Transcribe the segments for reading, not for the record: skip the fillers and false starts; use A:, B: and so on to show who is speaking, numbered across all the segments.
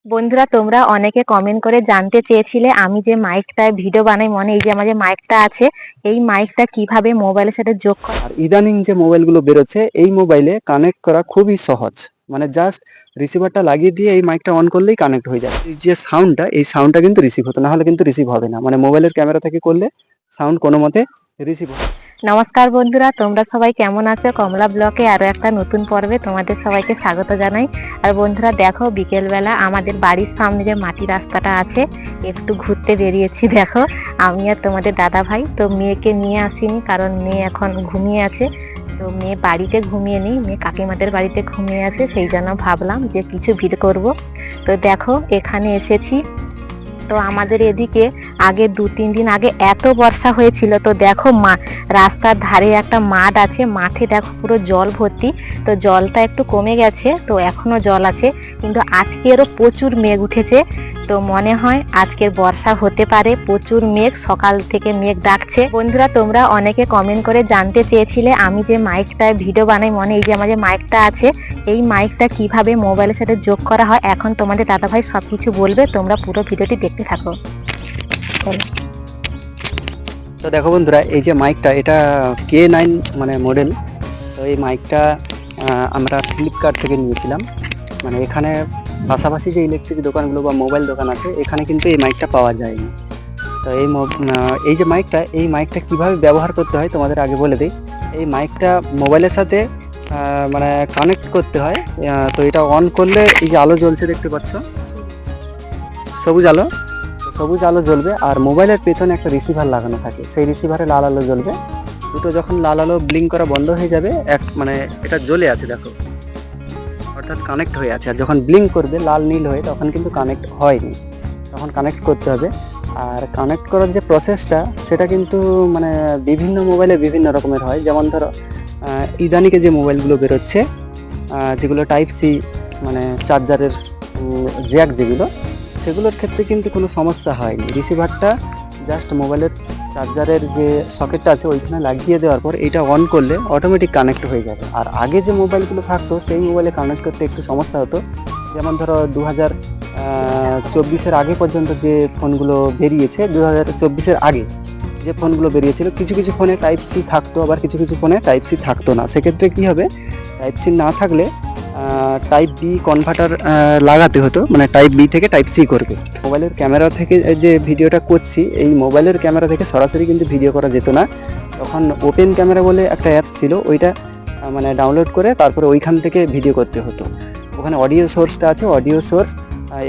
A: বন্ধুরা, তোমরা অনেকে কমেন্ট করে জানতে চেয়েছিলে আমি যে মাইকটায় ভিডিও বানাই, মনে এই যে আমার যে মাইকটা আছে, এই মাইকটা কিভাবে মোবাইলের সাথে যোগ করা।
B: আর ইদানিং যে মোবাইলগুলো বেরোচ্ছে এই মোবাইলে কানেক্ট করা খুবই সহজ। মানে জাস্ট রিসিভারটা লাগিয়ে দিয়ে এই মাইকটা অন করলেই কানেক্ট হয়ে যায়। এই যে সাউন্ডটা, এই সাউন্ডটা কিন্তু রিসিভ হতো না, হলে কিন্তু রিসিভ হবে না। মানে মোবাইলের ক্যামেরা থেকে করলে সাউন্ড কোনো মতে রিসিভ হবে।
A: নমস্কার বন্ধুরা, তোমরা সবাই কেমন আছো? কমলা ব্লকে আরো একটা নতুন পর্বে তোমাদের সবাইকে স্বাগত জানাই। আর বন্ধুরা দেখো, বিকেলবেলা আমাদের বাড়ির সামনে যে মাটি রাস্তাটা আছে, একটু ঘুরতে বেরিয়েছি। দেখো, আমি আর তোমাদের দাদা ভাই। তো মেয়েকে নিয়ে আসিনি, কারণ মেয়ে এখন ঘুমিয়ে আছে। তো মেয়ে বাড়িতে ঘুমিয়ে নেই, মেয়ে কাকিমাদের বাড়িতে ঘুমিয়ে আছে, সেই জন্য ভাবলাম যে কিছু ভিডিও করব। তো দেখো, এখানে এসেছি। তো আমাদের এদিকে আগে 2-3 দিন আগে এত বর্ষা হয়েছিল। তো দেখো, রাস্তার ধারে একটা মাঠ আছে, মাঠে দেখো পুরো জল ভর্তি। তো জলটা একটু কমে গেছে, তো এখনো জল আছে, কিন্তু আজকেরও প্রচুর মেঘ উঠেছে। তো মনে হয় আজকের বর্ষা হতে পারে। প্রচুর মেঘ, সকাল থেকে মেঘ ডাকছে। বন্ধুরা, তোমরা অনেকে কমেন্ট করে জানতে চেয়েছিলে আমি যে মাইকটায় ভিডিও বানাই, মনে এই যে আমার যে মাইকটা আছে, এই মাইকটা কিভাবে মোবাইলের সাথে যোগ করা হয়। এখন তোমাদের দাদাভাই সবকিছু বলবে, তোমরা পুরো ভিডিওটি দেখতে থাকো।
B: তো দেখো বন্ধুরা, এই যে মাইকটা, এটা K9 মানে মডেল। তো এই মাইকটা আমরা ফ্লিপকার্ট থেকে নিয়েছিলাম। মানে এখানে পাশাপাশি যে ইলেকট্রিক দোকানগুলো বা মোবাইল দোকান আছে, এখানে কিন্তু এই মাইকটা পাওয়া যায়নি। তো এই যে মাইকটা, এই মাইকটা কীভাবে ব্যবহার করতে হয় তোমাদের আগে বলে দিই। এই মাইকটা মোবাইলের সাথে মানে কানেক্ট করতে হয়। তো এটা অন করলে এই যে আলো জ্বলছে দেখতে পাচ্ছ, সবুজ আলো। তো সবুজ আলো জ্বলবে, আর মোবাইলের পেছনে একটা রিসিভার লাগানো থাকে, সেই রিসিভারে লাল আলো জ্বলবে। দুটো যখন লাল আলো ব্লিঙ্ক করা বন্ধ হয়ে যাবে, মানে এটা জ্বলে আছে দেখো, অর্থাৎ কানেক্ট হয়ে আছে। আর যখন ব্লিঙ্ক করবে লাল নীল হয়ে, তখন কিন্তু কানেক্ট হয়নি, তখন কানেক্ট করতে হবে। আর কানেক্ট করার যে প্রসেসটা, সেটা কিন্তু মানে বিভিন্ন মোবাইলে বিভিন্ন রকমের হয়। যেমন ধরো ইদানিকে যে মোবাইলগুলো বেরোচ্ছে, যেগুলো টাইপ সি মানে চার্জারের জ্যাক যেগুলো, সেগুলোর ক্ষেত্রে কিন্তু কোনো সমস্যা হয়নি। রিসিভারটা জাস্ট মোবাইলের চার্জারের যে সকেটটা আছে ওইখানে লাগিয়ে দেওয়ার পর এটা অন করলে অটোমেটিক কানেক্ট হয়ে যাবে। আর আগে যে মোবাইলগুলো থাকতো, সেই মোবাইলে কানেক্ট করতে একটু সমস্যা হতো। যেমন ধরো 2024-এর আগে পর্যন্ত যে ফোনগুলো বেরিয়েছে, 2024-এর আগে যে ফোনগুলো বেরিয়েছিল, কিছু কিছু ফোনে টাইপ সি থাকতো, আবার কিছু কিছু ফোনে টাইপ সি থাকতো না। সেক্ষেত্রে কী হবে, টাইপ সি না থাকলে টাইপ বি কনভার্টার লাগাতে হতো, মানে টাইপ বি থেকে টাইপ সি করবে। মোবাইলের ক্যামেরা থেকে যে ভিডিওটা করছি, এই মোবাইলের ক্যামেরা থেকে সরাসরি কিন্তু ভিডিও করা যেত না। তখন ওপেন ক্যামেরা বলে একটা অ্যাপস ছিল, ওইটা মানে ডাউনলোড করে তারপরে ওইখান থেকে ভিডিও করতে হতো। ওখানে অডিও সোর্সটা আছে, অডিও সোর্স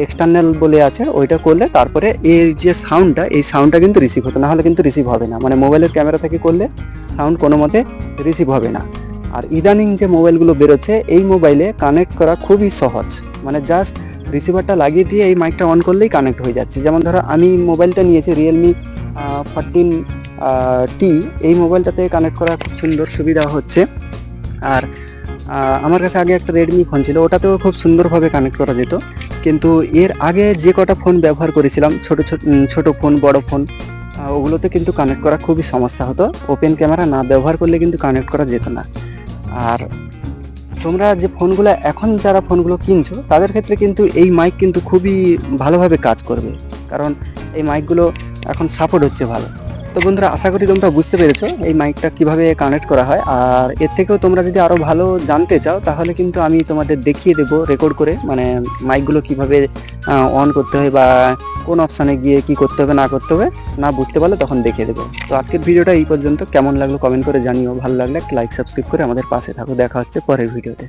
B: এক্সটার্নাল বলে আছে, ওইটা করলে তারপরে এর যে সাউন্ডটা, এই সাউন্ডটা কিন্তু রিসিভ হতো, না হলে কিন্তু রিসিভ হবে না। মানে মোবাইলের ক্যামেরা থেকে করলে সাউন্ড কোনো মতে রিসিভ হবে না। আর ইদানিং যে মোবাইলগুলো বেরোচ্ছে, এই মোবাইলে কানেক্ট করা খুবই সহজ। মানে জাস্ট রিসিভারটা লাগিয়ে দিয়ে এই মাইকটা অন করলেই কানেক্ট হয়ে যাচ্ছে। যেমন ধরো আমি মোবাইলটা নিয়েছি রিয়েলমি 14T, এই মোবাইলটাতে কানেক্ট করা খুব সুন্দর সুবিধা হচ্ছে। আর আমার কাছে আগে একটা রেডমি ফোন ছিল, ওটাতেও খুব সুন্দরভাবে কানেক্ট করা যেত। কিন্তু এর আগে যে কটা ফোন ব্যবহার করেছিলাম, ছোট ফোন, বড় ফোন, ওগুলোতে কিন্তু কানেক্ট করা খুবই সমস্যা হতো। ওপেন ক্যামেরা না ব্যবহার করলে কিন্তু কানেক্ট করা যেত না। আর তোমরা যে ফোনগুলো এখন যারা ফোনগুলো কিনছো, তাদের ক্ষেত্রে কিন্তু এই মাইক কিন্তু খুবই ভালোভাবে কাজ করবে, কারণ এই মাইকগুলো এখন সাপোর্ট হচ্ছে ভালো। তো বন্ধুরা, আশা করি তোমরা বুঝতে পেরেছো এই মাইকটা কিভাবে কানেক্ট করা হয়। আর এর থেকেও তোমরা যদি আরও ভালো জানতে চাও, তাহলে কিন্তু আমি তোমাদের দেখিয়ে দেবো রেকর্ড করে, মানে মাইকগুলো কিভাবে অন করতে হয় বা কোন অপশানে গিয়ে কি করতে হবে না করতে হবে, না বুঝতে পারলে তখন দেখিয়ে দেবো। তো আজকের ভিডিওটা এই পর্যন্ত। কেমন লাগলো কমেন্ট করে জানিও, ভালো লাগলে একটা লাইক সাবস্ক্রাইব করে আমাদের পাশে থাকো। দেখা হচ্ছে পরের ভিডিওতে।